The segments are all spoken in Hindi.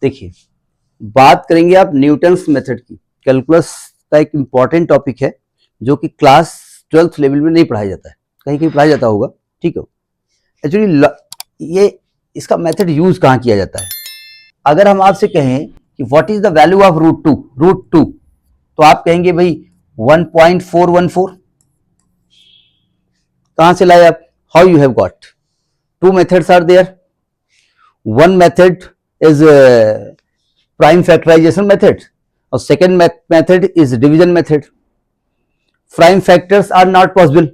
देखिए, बात करेंगे आप न्यूटन्स मेथड की। कैलकुलस का एक इंपॉर्टेंट टॉपिक है जो कि क्लास 12th लेवल में नहीं पढ़ाया जाता है, कहीं कहीं पढ़ाया जाता होगा, ठीक है। एक्चुअली ये इसका मेथड यूज कहाँ किया जाता है? अगर हम आपसे कहें कि what is the value of root two, तो आप कहेंगे भाई 1.414। कहां से लाए आप? How you have got? Two methods are there. One method is prime factorization method और second method is division method. Prime factors are not possible,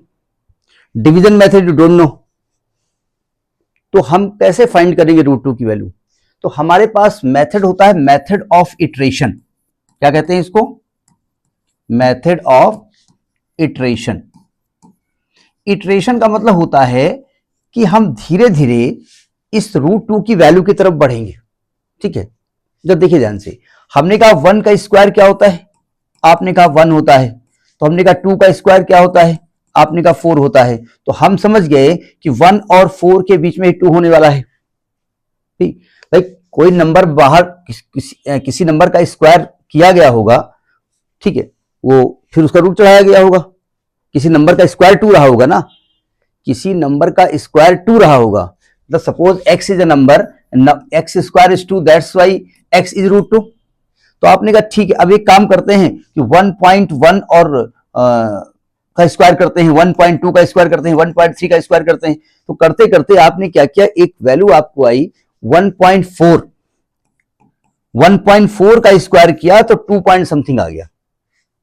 division method you don't know. तो हम कैसे फाइंड करेंगे रूट टू की वैल्यू? तो हमारे पास मेथड होता है मेथड ऑफ इटरेशन। क्या कहते हैं इसको? Method of iteration. इटरेशन का मतलब होता है कि हम धीरे धीरे इस रूट टू की वैल्यू की तरफ बढ़ेंगे, ठीक है। जब देखिए ध्यान से, हमने कहा 1 का स्क्वायर क्या होता है? आपने कहा 1 होता है। तो हमने कहा 2 का स्क्वायर क्या होता है? आपने कहा 4 होता है। तो हम समझ गए कि 1 और 4 के बीच में 2 होने वाला है, ठीक भाई। कोई नंबर बाहर किसी नंबर का स्क्वायर किया गया होगा, ठीक है, वो फिर उसका रूट चढ़ाया गया होगा। किसी नंबर का स्क्वायर 2 रहा होगा ना, किसी नंबर का स्क्वायर 2 रहा होगा। Suppose x is a number, x square is 2, that's why x is root 2। तो आपने कहा ठीक है, अब एक काम करते हैं कि 1.1 और का स्क्वायर करते हैं, 1.2 का स्क्वायर करते हैं, 1.3 का स्क्वायर करते हैं। तो करते करते आपने क्या किया, एक वैल्यू आपको आई 1.4। 1.4 का स्क्वायर किया तो 2 पॉइंट समथिंग आ गया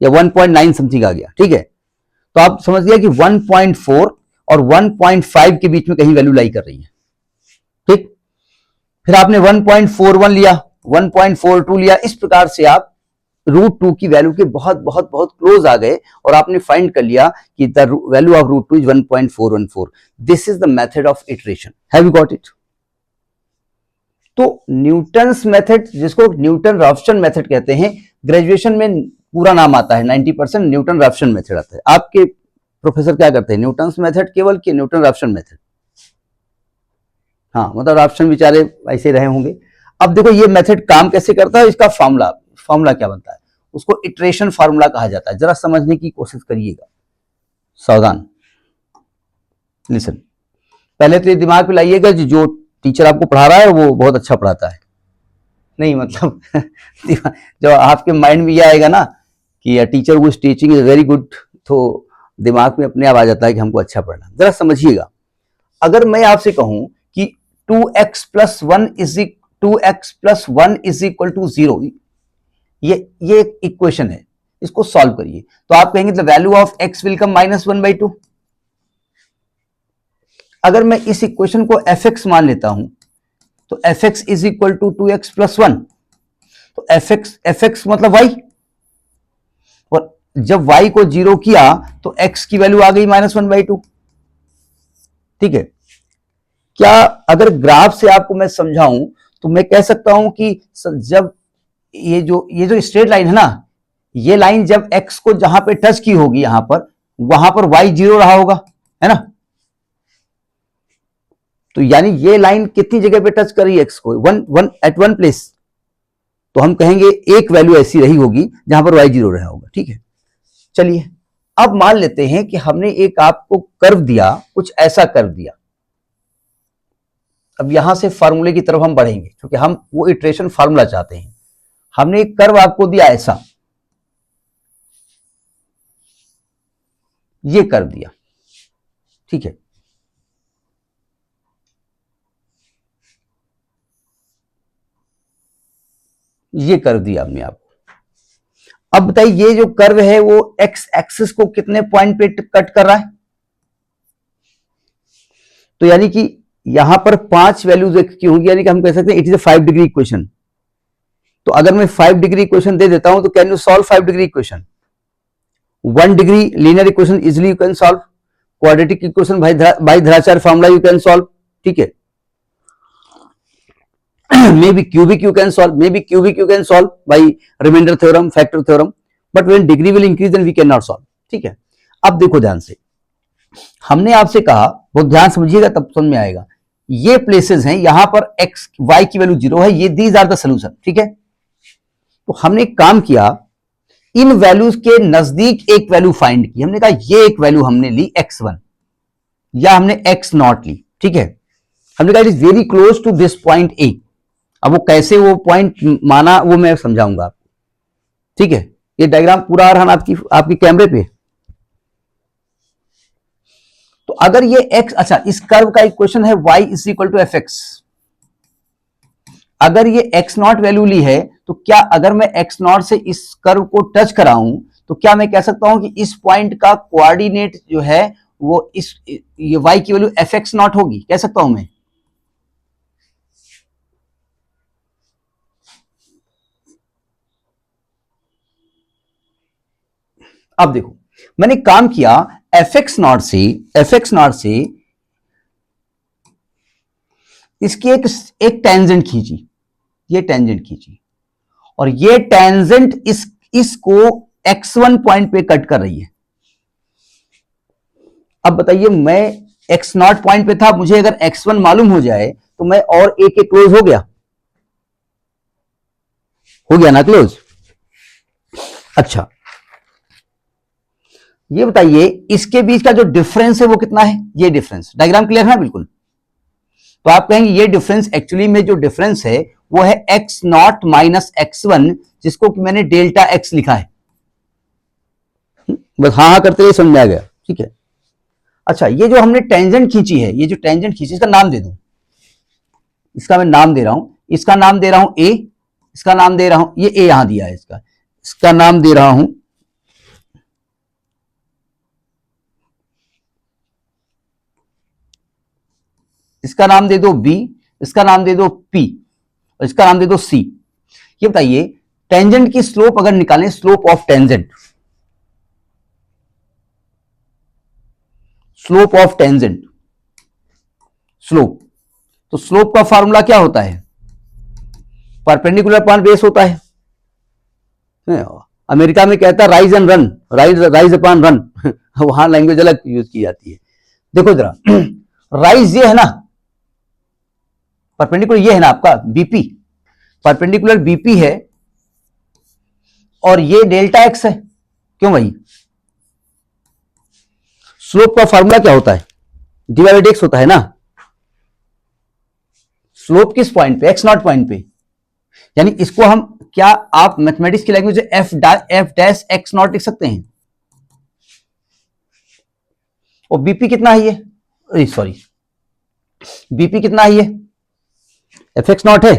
या 1.9 समथिंग आ गया, ठीक है। तो आप समझ गया कि 1.4 और 1.5 के बीच में कहीं वैल्यू लाई कर रही है, ठीक। फिर आपने 1.41 लिया, 1.42 लिया। इस प्रकार से आप रूट टू की वैल्यू के बहुत बहुत बहुत क्लोज आ गए और आपने फाइंड कर लिया कि the value of root two is 1.414। This is the method of iteration. Have you got it? तो न्यूटन्स मेथड, जिसको न्यूटन राफसन मेथड कहते हैं, ग्रेजुएशन में पूरा नाम आता है 90% न्यूटन राफसन मेथड आता है। आपके प्रोफेसर क्या करते हैं? न्यूटन्स मेथड केवल कि न्यूटन राफसन मेथड? हाँ, मतलब राफसन बेचारे ऐसे रहे होंगे। अब देखो ये मेथड काम कैसे करता है, इसका फॉर्मूला क्या बनता है, उसको इटरेशन फार्मूला कहा जाता है। जरा समझने की कोशिश करिएगा, सावधान, लिसन। पहले तो ये दिमाग में लाइएगा जो टीचर आपको पढ़ा रहा है वो बहुत अच्छा पढ़ाता है, नहीं मतलब जो आपके माइंड में ये आएगा ना कि टीचर वो टीचिंग इज वेरी गुड, तो दिमाग में अपने आप आ जाता है कि हमको अच्छा पढ़ना। जरा समझिएगा, अगर मैं आपसे कहूं कि 2x plus 1 is equal to 0, ये इक्वेशन है, इसको सॉल्व करिए। तो आप कहेंगे the value of x will कम -1/2। अगर मैं इस इक्वेशन को fx मान लेता हूं तो fx is equal to 2x plus 1। तो fx मतलब y, और जब y को 0 किया तो x की वैल्यू आ गई -1/2, ठीक है। क्या अगर ग्राफ से आपको मैं समझाऊं तो मैं कह सकता हूं कि जब ये जो स्ट्रेट लाइन है ना, ये लाइन जब x को जहां पे टच की होगी, यहां पर, वहां पर y 0 रहा होगा, है ना। तो यानी ये लाइन कितनी जगह पे टच कर रही है x को? At one place. तो हम कहेंगे एक वैल्यू ऐसी रही होगी जहां पर y 0 रहा होगा, ठीक है। चलिए अब मान लेते हैं कि हमने एक आपको कर्व दिया, कुछ ऐसा कर्व दिया। अब यहां से फार्मूले की तरफ हम बढ़ेंगे क्योंकि हम वो इटरेशन फार्मूला चाहते हैं। हमने एक कर्व आपको दिया ऐसा, ये कर्व दिया, ठीक है। ये कर्व दिया हमने आपको। अब बताइए ये जो कर्व है वो एक्स एक्सिस को कितने पॉइंट पे कट कर रहा है? तो यानी कि यहां पर 5 वैल्यूज की होंगी, यानी कि हम कह सकते हैं it is a 5 degree equation. तो अगर मैं 5 डिग्री इक्वेशन दे देता हूं तो can you solve 5 degree equation? 1 degree linear equation easily you can solve. Quadratic equation by द्विघात फार्मूला यू कैन सॉल्व, ठीक है। maybe cubic you can solve, by remainder theorem, factor theorem, but when degree will increase then we cannot solve, ठीक है। अब देखो ध्यान से, हमने आपसे कहा, बहुत ध्यान समझिएगा तब समझ में आएगा, ये प्लेसेस हैं, यहां पर एक्स वाई की वैल्यू 0 है, ये दीज आर द सोल्यूशन, ठीक है। तो हमने एक काम किया, इन वैल्यूज के नजदीक एक वैल्यू फाइंड की, हमने कहा ये एक वैल्यू हमने ली x1 या हमने x0 ली, ठीक है। हमने कहा it is very close to this point A. अब वो कैसे वो पॉइंट माना वो मैं समझाऊंगा आपको, ठीक है। ये डायग्राम पूरा आ रहा है आपकी आपकी कैमरे पे। तो अगर ये x, अच्छा इस कर्व का इक्वेशन है y is equal to f x. अगर ये x0 वैल्यू ली है तो क्या अगर मैं x0 से इस कर्व को टच कराऊं तो क्या मैं कह सकता हूं कि इस पॉइंट का कोऑर्डिनेट जो है वो इस ये y की वैल्यू एफ एक्स नॉट होगी, कह सकता हूं मैं। अब देखो मैंने काम किया, एफ एक्स नॉट से इसकी एक टेंजेंट खींची, ये टेंजेंट खींची और ये टेंजेंट इसको x1 पॉइंट पे कट कर रही है। अब बताइए मैं x0 पॉइंट पे था, मुझे अगर x1 मालूम हो जाए तो मैं और a के क्लोज हो गया ना क्लोज। अच्छा ये बताइए इसके बीच का जो डिफरेंस है वो कितना है, ये डिफरेंस, डायग्राम क्लियर है ना बिल्कुल। तो आप कहेंगे ये डिफरेंस, एक्चुअली में जो डिफरेंस है वो है x0 माइनस x1, जिसको कि मैंने डेल्टा x लिखा है। बस हाँ हाँ करते हुए समझ में आ गया, ठीक है। अच्छा ये जो हमने टेंजेंट खींची है, ये जो टेंजेंट खींची इसका नाम दे दूं, इसका मैं नाम दे रहा हूं, इसका नाम दे रहा हूं ए, इसका नाम दे रहा हूं, ये ए यहां दिया है, इसका नाम दे रहा हूं इसका नाम दे दो बी, इसका नाम दे दो पी और इसका नाम दे दो सी। ये बताइए टेंजेंट की स्लोप अगर निकालें, slope of tangent, slope of tangent, slope, तो स्लोप का फॉर्मूला क्या होता है, परपेंडिकुलर अपॉन बेस होता है। अमेरिका में कहता है rise and run, rise upon run वहां लैंग्वेज अलग यूज की जाती है। देखो जरा राइज ये है ना, परपेंडिकुलर ये है ना आपका बीपी, परपेंडिकुलर बीपी है और ये डेल्टा एक्स है, क्यों भाई। स्लोप का फॉर्मूला क्या होता है, डिवाइडेड एक्स होता है ना। स्लोप किस पॉइंट पे, x0 पॉइंट पे, यानी इसको हम क्या आप मैथमेटिक्स की लैंग्वेज एफ डैश x0 लिख सकते हैं। और बीपी कितना है ये, सॉरी बीपी कितना है ये, एफ एक्स नॉट है,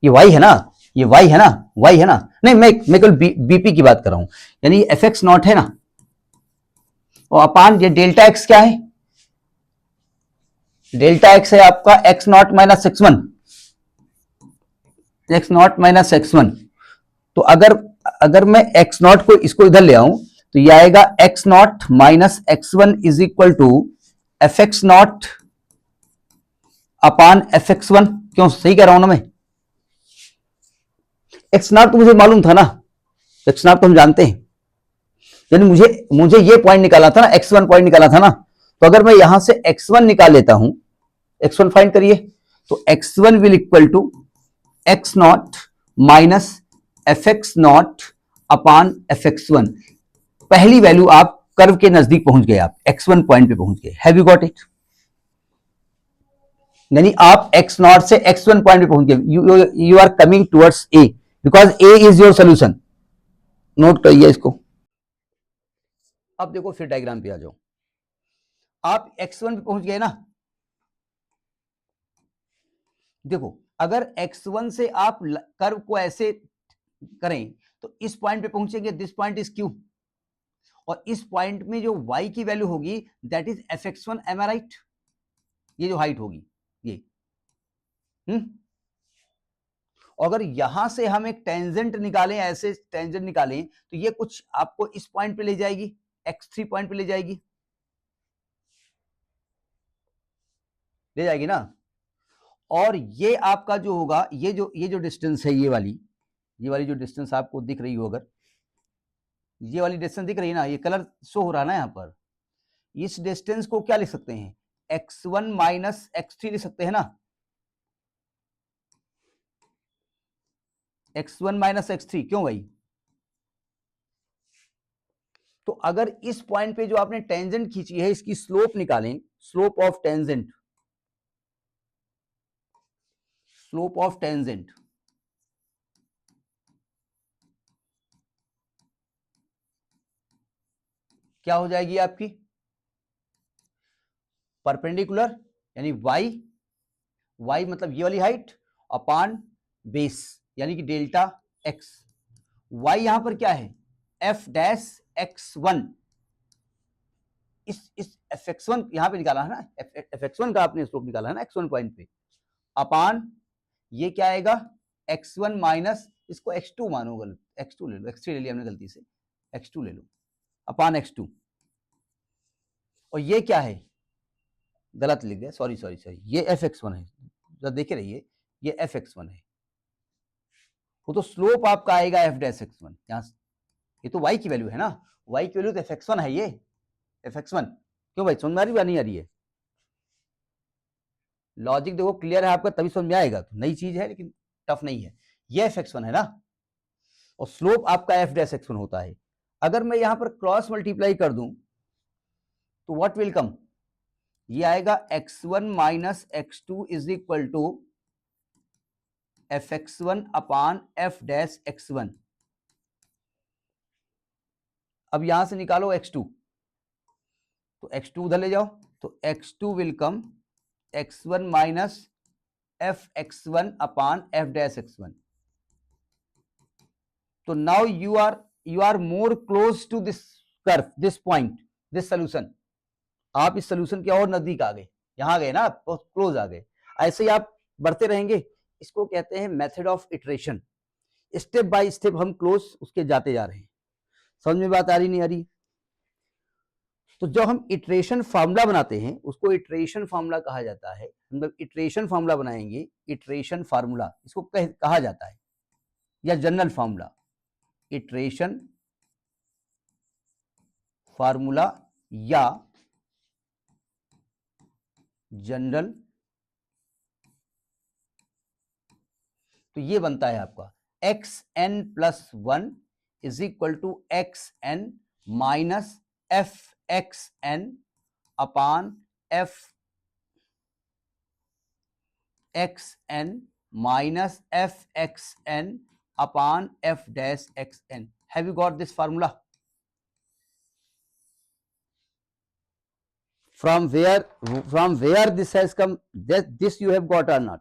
ये वाई है ना, ये वाई है ना, वाई है ना, नहीं मैं केवल बीपी की बात कर रहा हूं, यानी एफ एक्स नॉट है ना, और अपान ये डेल्टा एक्स क्या है, डेल्टा एक्स है आपका x nought minus x one, x nought minus x one. तो अगर मैं एक्स नॉट को इसको इधर ले आऊं तो ये आएगा x nought minus x one is equal to f x nought upon f x one. क्यों, सही कह रहा हूं ना मैं, एक्स नॉट तो मुझे मालूम था ना, एक्स नॉट तो हम जानते हैं, यानी मुझे ये पॉइंट निकाला था ना, एक्स वन पॉइंट निकाला था ना। तो अगर मैं यहां से एक्स वन निकाल लेता हूं, एक्स वन फाइंड करिए, तो x one will equal to x nought minus f x nought upon f x one. पहली वैल्यू आप कर्व के नजदीक पहुंच गए, आप एक्स वन पॉइंट पे पहुंच गए, हैव यू गॉट इट। यानी आप एक्स नॉट से एक्स वन पॉइंट पे पहुंच गए, you are coming towards A, because A is your solution. Note करिए इसको। अब देखो फिर डायग्राम पे आ जाओ, आप x1 पे पहुंच गए ना। देखो अगर x1 से आप कर्व को ऐसे करें तो इस पॉइंट पे पहुंचेंगे, दिस पॉइंट इज क्यू, और इस पॉइंट में जो y की वैल्यू होगी that is f x one, am I right, ये जो हाइट होगी ये। अगर यहां से हम एक टेंजेंट निकालें, ऐसे टेंजेंट निकालें तो ये कुछ आपको इस पॉइंट पे ले जाएगी, x3 पॉइंट पे ले जाएगी ना। और ये आपका जो होगा, ये जो डिस्टेंस है, ये वाली जो डिस्टेंस आपको दिख रही हो, अगर ये वाली डिस्टेंस दिख रही है ना, ये कलर शो हो रहा है ना यहाँ पर, इस डिस्टेंस को क्या लिख सकते हैं, x1 माइनस x3 लिख सकते हैं ना, x1 माइनस x3, क्यों भाई? तो अगर इस पॉइंट पे जो आपने टेंजेंट खींची है इसकी स्लोप निकालें, slope of tangent, slope of tangent क्या हो जाएगी आपकी? परपेंडिकुलर यानी y मतलब ये वाली हाइट अपान बेस यानी कि डेल्टा x। y यहां पर क्या है? f डैश x1, इस fx1 यहां पे निकाला है ना, fx1 का आपने स्लोप निकाला है ना x1 पॉइंट पे, अपान ये क्या आएगा? x1 माइनस, इसको x2 मानो, गलत x2 ले लो, x3 ले लिया हमने गलती से, x2 ले लो, अपान x2। और ये क्या है? गलत लिख गया, सॉरी, ये fx1 है, जरा देखे रहिए, ये fx1 है, वो तो स्लोप आपका आएगा f डैश x1, यहां ये तो y की वैल्यू है ना, y की वैल्यू तो fx1 है, ये fx1। क्यों भाई, समझ में आ रही है या नहीं आ रही है? लॉजिक देखो क्लियर है आपका, तभी समझ में आएगा। तो नई चीज है लेकिन टफ नहीं है। ये fx1 है ना, और स्लोप आपका f डैश x1 होता है। अगर मैं यहां पर क्रॉस मल्टीप्लाई कर दूं तो व्हाट विल कम? ये आएगा x1 minus x2 is equal to fx1 upon f dash x1। अब यहां से निकालो x2, तो x2 उधर ले जाओ, तो x2 will come x1 minus fx1 upon f dash x1। तो now you are more close to this curve, this point, this solution. आप इस सोल्यूशन के और नजदीक आ गए, यहां गए ना, क्लोज आ गए। ऐसे ही आप बढ़ते रहेंगे, इसको कहते हैं method of iteration. Step by step हम क्लोज उसके जाते जा रहे हैं। समझ में बात आ रही नहीं आ रही? तो जब हम इटरेशन फार्मूला बनाते हैं उसको इटरेशन फार्मूला कहा जाता है। हम जब इटरेशन फार्मूला बनाएंगे, इटरेशन फार्मूला इसको कहा जाता है, या जनरल फार्मूला, इटरेशन फार्मूला या जनरल। तो ये बनता है आपका xn plus 1 is equal to xn minus fxn upon fxn minus fxn upon f dash xn। Have you got this formula? From where this has come, this you have got or not?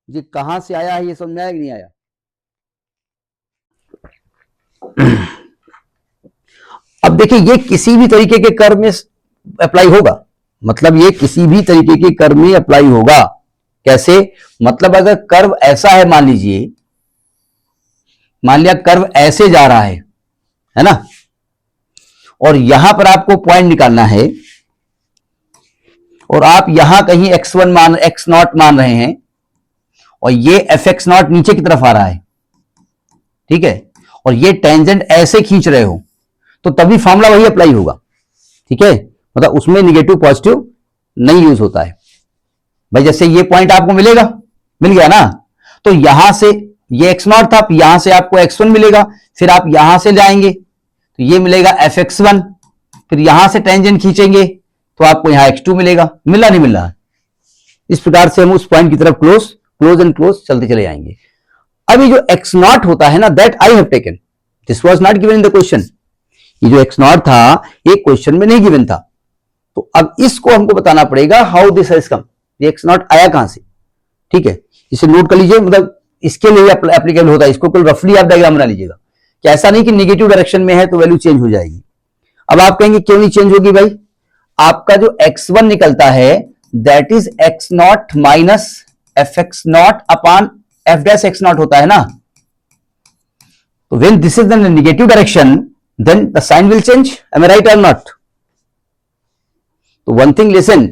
ये कहां से आया है, ये समझ में आया कि नहीं आया? अब देखिए, ये किसी भी तरीके के कर्व में अप्लाई होगा, मतलब ये किसी भी तरीके के कर्व में अप्लाई होगा। कैसे? मतलब अगर कर्व ऐसा है, मान लीजिए, मान लिया कर्व ऐसे जा रहा है ना, और यहां पर आपको पॉइंट निकालना है, और आप यहां कहीं x0 मान रहे हैं, और ये fx0 नीचे की तरफ आ रहा है, ठीक है, और ये टेंजेंट ऐसे खींच रहे हो, तो तभी फॉर्मूला वही अप्लाई होगा, ठीक है। मतलब उसमें निगेटिव पॉजिटिव नहीं यूज होता है भाई। जैसे ये पॉइंट आपको मिल गया ना, तो यहां से ये x0 था, यहां से आपको x1 मिलेगा, फिर आप यहां से जाएंगे तो ये मिलेगा fx1, फिर यहां से टेंजेंट खींचेंगे तो आपको यहां x2 मिलेगा। मिला नहीं मिल रहा? इस प्रकार से हम उस पॉइंट की तरफ क्लोज एंड क्लोज चलते चले जाएंगे। अभी जो x0 होता है ना, that I have taken, this was not given in the question. ये जो x0 था ये क्वेश्चन में नहीं गिवन था, तो अब इसको हमको बताना पड़ेगा हाउ दिस हैज कम, ये x0 आया कहां से, ठीक है। इसे नोट कर लीजिए, मतलब इसके लिए एप्लीकेबल होता है, इसको केवल रफली आप डायग्राम बना लीजिएगा कि ऐसा नहीं कि नेगेटिव डायरेक्शन में है तो वैल्यू चेंज हो जाएगी। अब आप कहेंगे क्यों नहीं चेंज होगी भाई? आपका जो x1 निकलता है that is x0 minus fx0 upon f dash x0 होता है ना। तो when this is the negative direction then the sign will change, am I right और नॉट? तो one thing listen,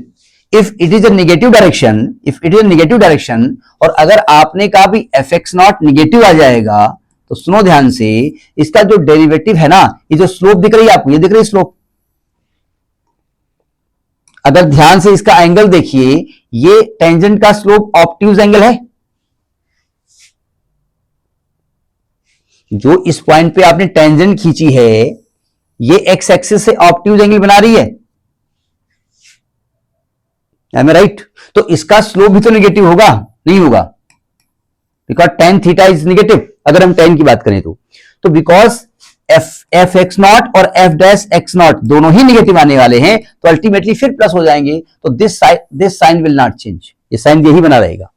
if it is a negative direction, और अगर आपने कहा भी fx0 नेगेटिव आ जाएगा, तो सुनो ध्यान से, इसका जो डेरिवेटिव है ना, ये जो स्लोप दिख रही है आपको, ये दिख रही है स्लोप, अगर ध्यान से इसका एंगल देखिए, ये टेंजेंट का स्लोप ऑब्ट्यूज एंगल है। जो इस पॉइंट पे आपने टेंजेंट खींची है, ये एक्स एक्सिस से ऑब्ट्यूज एंगल बना रही है। M I right? तो इसका स्लोप भी तो नेगेटिव होगा, नहीं होगा? Because tan theta is negative, अगर हम टेन की बात करें तो बिकॉज एफ एक्स नॉट और एफ डैश एक्स नॉट दोनों ही नेगेटिव आने वाले हैं, तो अल्टीमेटली फिर प्लस हो जाएंगे। तो this sign will not change, ये साइन यही बना रहेगा।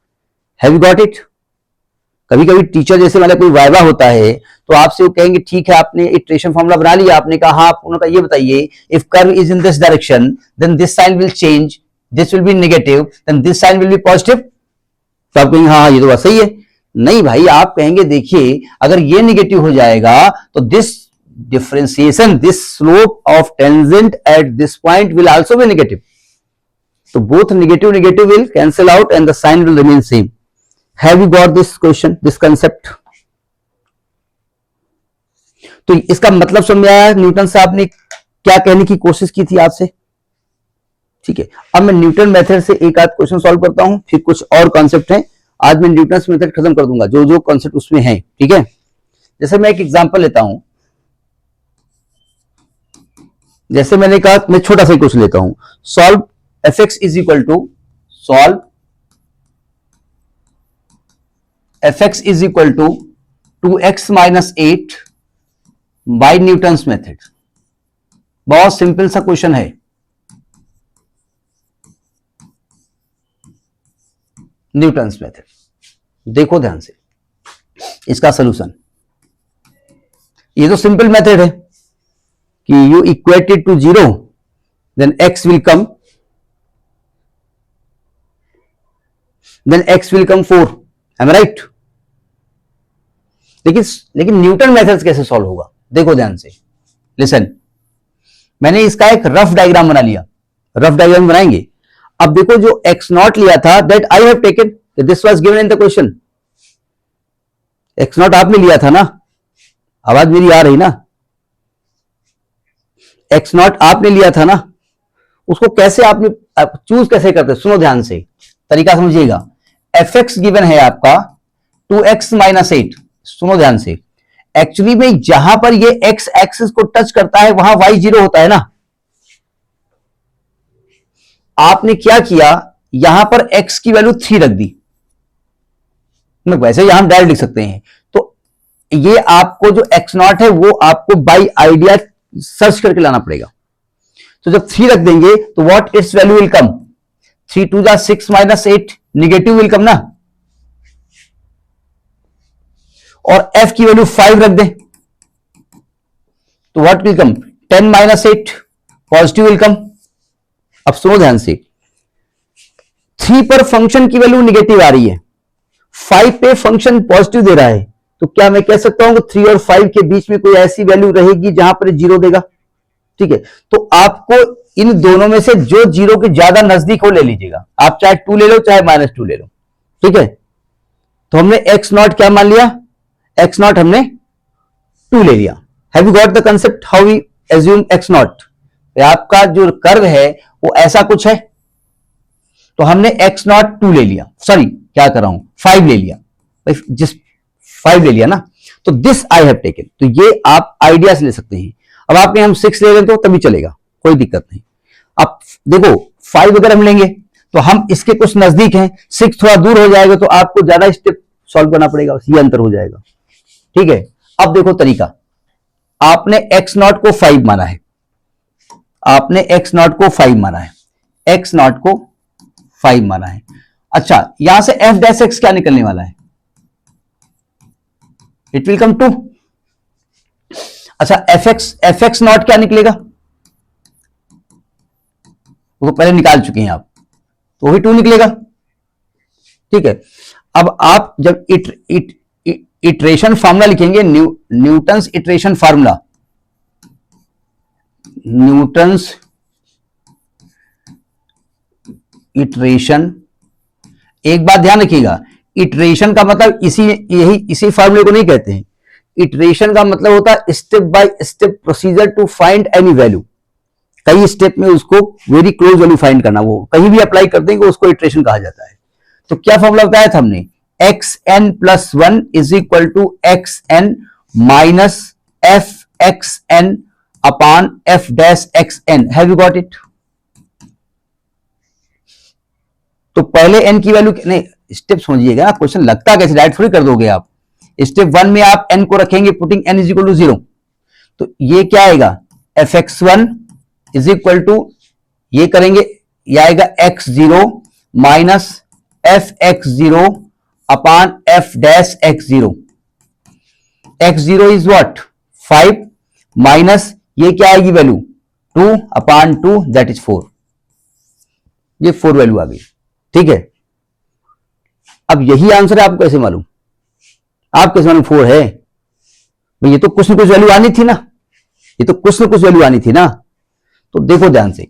Have you got it? कभी कभी टीचर जैसे वाला कोई वाइवा होता है तो आपसे वो कहेंगे ठीक है आपने इटरेशन फॉर्मूला बना लिया, आपने कहा हाँ, उन्होंने कहा ये बताइए if curve is in this direction then this sign will change, this will be negative, then this sign will be positive. तो आप कहेंगे हाँ ये तो बात सही है। नहीं भाई, आप कहेंगे देखिए अगर ये नेगेटिव हो जाएगा तो this differentiation, this slope of tangent at this point will also be negative. तो both negative will cancel out and the sign will remain same. Have you got this question, this concept? तो इसका मतलब समझ में आया न्यूटन साहब ने क्या कहने की कोशिश की थी आपसे? ठीक है, अब मैं न्यूटन मेथड से एक आध क्वेश्चन सॉल्व करता हूं, फिर कुछ और कॉन्सेप्ट है। आज मैं न्यूटन मेथड खत्म कर दूंगा, जो जो कॉन्सेप्ट उसमें है। ठीक है, जैसे मैं एक एग्जांपल लेता हूं, जैसे मैंने कहा मैं छोटा सा क्वेश्चन लेता हूं, solve f x is equal to solve f x is equal to 2x minus 8 by Newton's method. बहुत सिंपल सा क्वेश्चन है। न्यूटन्स मेथड देखो ध्यान से, इसका सॉल्यूशन ये तो सिंपल मेथड है कि you equate it to 0 then x will come, then x will come 4। Am I right? लेकिन न्यूटन मेथड्स कैसे सॉल्व होगा? देखो ध्यान से, लिसन। मैंने इसका एक रफ डायग्राम बना लिया, रफ डायग्राम बनाएंगे। अब देखो जो x नॉट लिया था that I have taken, this was given in the question. x not आपने लिया था ना, आवाज मेरी आ रही ना? x नॉट आपने लिया था ना, उसको कैसे आपने चूज कैसे करते? सुनो ध्यान से, तरीका समझिएगा। एफ एक्स गिवन है आपका 2x माइनस 8। सुनो ध्यान से, एक्चुअली में जहां पर ये x एक्सिस को टच करता है वहां y 0 होता है ना। आपने क्या किया, यहां पर x की वैल्यू 3 रख दी। वैसे यहां हम डायरेक्ट लिख सकते हैं। तो ये आपको जो x नॉट है वो आपको बाय आइडिया सर्च करके लाना पड़ेगा। तो जब 3 रख देंगे तो what it's value will come, 3 2 जा 6 माइनस 8, निगेटिव विल कम ना। और f की वैल्यू 5 रख दें तो what will come, 10 minus 8, positive will come. अब सुनो ध्यान से, 3 पर फंक्शन की वैल्यू निगेटिव आ रही है, 5 पे फंक्शन पॉजिटिव दे रहा है, तो क्या मैं कह सकता हूं कि 3 और 5 के बीच में कोई ऐसी वैल्यू रहेगी जहां पर 0 देगा? ठीक है, तो आपको इन दोनों में से जो 0 के ज्यादा नजदीक हो ले लीजिएगा। आप चाहे 2 ले लो चाहे माइनस 2 ले लो। ठीक है, तो हमने x नॉट क्या मान लिया, x नॉट हमने 2 ले लिया। Have you got the concept how we assume x not? आपका जो कर्व है वो ऐसा कुछ है, तो हमने x नॉट 2 ले लिया, सॉरी क्या कर रहा हूं, 5 ले लिया, जिस 5 ले लिया ना, तो दिस आई हैव टेकन। तो ये आप आइडिया से ले सकते हैं। अब आपने हम 6 ले लें तो तभी चलेगा, कोई दिक्कत नहीं। अब देखो 5 अगर हम लेंगे तो हम इसके कुछ नजदीक हैं, 6 थोड़ा दूर हो जाएगा तो आपको ज्यादा स्टेप सॉल्व करना पड़ेगा, ये अंतर हो जाएगा। ठीक है, अब देखो तरीका, आपने x नॉट को 5 माना है, आपने x नॉट को 5 माना है, x नॉट को 5 माना है। अच्छा, यहां से f डैश x क्या निकलने वाला है, इट विल कम 2। अच्छा, एफ एक्स नॉट क्या निकलेगा, वो पहले निकाल चुके हैं आप, तो भी 2 निकलेगा। ठीक है, अब आप जब इटरेशन फार्मूला लिखेंगे, Newton's iteration formula, Newton's iteration, एक बात ध्यान रखिएगा, इटरेशन का मतलब इसी फार्मूले को नहीं कहते हैं। इटरेशन का मतलब होता है step by step procedure to find any value. कई स्टेप में उसको वेरी क्लोज वैल्यू फाइंड करना, वो कहीं भी अप्लाई कर देंगे उसको इटरेशन कहा जाता है। तो क्या फॉर्मूला बताया था हमने, xn plus 1 is equal to xn minus f x n upon f dash x n. Have you got it? तो पहले n की वैल्यू नहीं, स्टेप समझिएगा, क्वेश्चन लगता कैसे, डायरेक्ट थोड़ी कर दोगे आप। स्टेप 1 में आप n को रखेंगे putting n is equal to 0, तो ये क्या आएगा, f x one is equal to, ये करेंगे, ये आएगा x0 minus f x zero upon f dash x zero. x0 is what 5 minus ये क्या आएगी वैल्यू 2 अपॉन 2 दैट इज 4, ये 4 वैल्यू आ गई। ठीक है, अब यही आंसर है, आपको कैसे मालूम, आप कैसे मालूम 4 है भाई, ये तो कुछ न कुछ वैल्यू आनी थी ना, ये तो कुछ न कुछ वैल्यू आनी थी ना। तो देखो ध्यान से,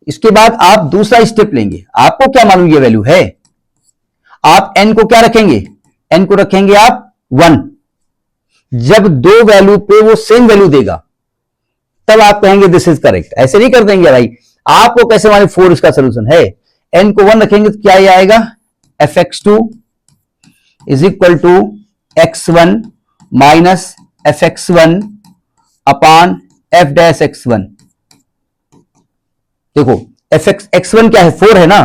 इसके बाद आप दूसरा स्टेप लेंगे, आपको क्या मालूम ये वैल्यू है, आप n को क्या रखेंगे, n को रखेंगे आप 1। जब दो वैल्यू पे वो सेम वैल्यू देगा तब आप कहेंगे दिस इज करेक्ट, ऐसे नहीं कर देंगे भाई। आपको कैसे मालूम 4 इसका सोल्यूशन है, n को 1 रखेंगे तो क्या ये आएगा, f x two is equal to x1 minus f x one upon f dash x one. देखो एफ एक्स वन क्या है, 4 है ना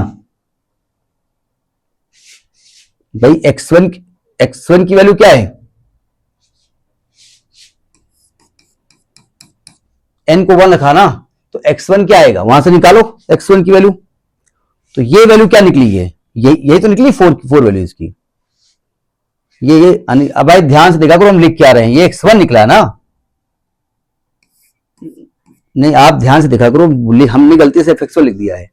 भाई, x1 की वैल्यू क्या है, n को 1 रखा ना, तो x1 क्या आएगा, वहां से निकालो x1 की वैल्यू। तो ये वैल्यू क्या निकली है, यही तो निकली 4 वैल्यू इसकी, ये अब भाई ध्यान से देखा करो हम लिख क्या रहे हैं, ये x1 निकला है ना, नहीं आप ध्यान से देखा करो, हमने गलती से fx1 लिख दिया है।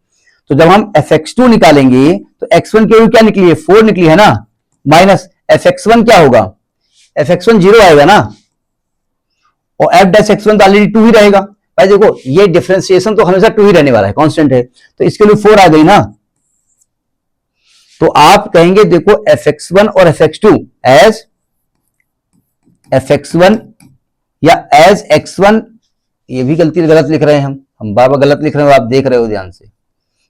तो जब हम fx2 निकालेंगे तो x1 की वैल्यू क्या निकली है, 4 निकली है ना, माइनस fx1 क्या होगा, fx1 0 आएगा ना, और f डैश x1 तो ऑलरेडी 2 ही रहेगा। भाई देखो ये डिफरेंशिएशन तो हमेशा 2 ही रहने वाला है, कांस्टेंट है, तो इसके लिए 4 आ गई ना। तो आप कहेंगे देखो fx1 और fx2 एज fx1 या एज x1, ये भी गलती गलत लिख रहे हैं हम बार बार गलत लिख रहे हो, आप देख रहे हो ध्यान से,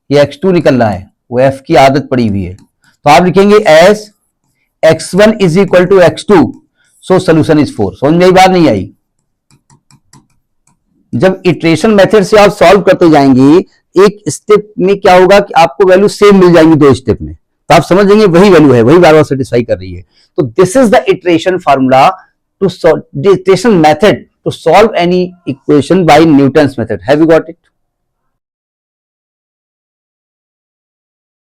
ये x2 निकल रहा है, वो f की आदत पड़ी हुई है। तो आप लिखेंगे as x1 is equal to x2, so solution is 4। समझ में बात नहीं आई? जब इटरेशन मेथड से आप सॉल्व करते जाएंगे, एक स्टेप में क्या होगा कि आपको वैल्यू सेम मिल जाएंगी, 2 स्टेप में तो आप समझ जाएंगे वही वैल्यू है, वही बार बार सेटिस्फाई कर रही है। तो this is the iteration formula to iteration method to solve any equation by Newton's method. Have you got it?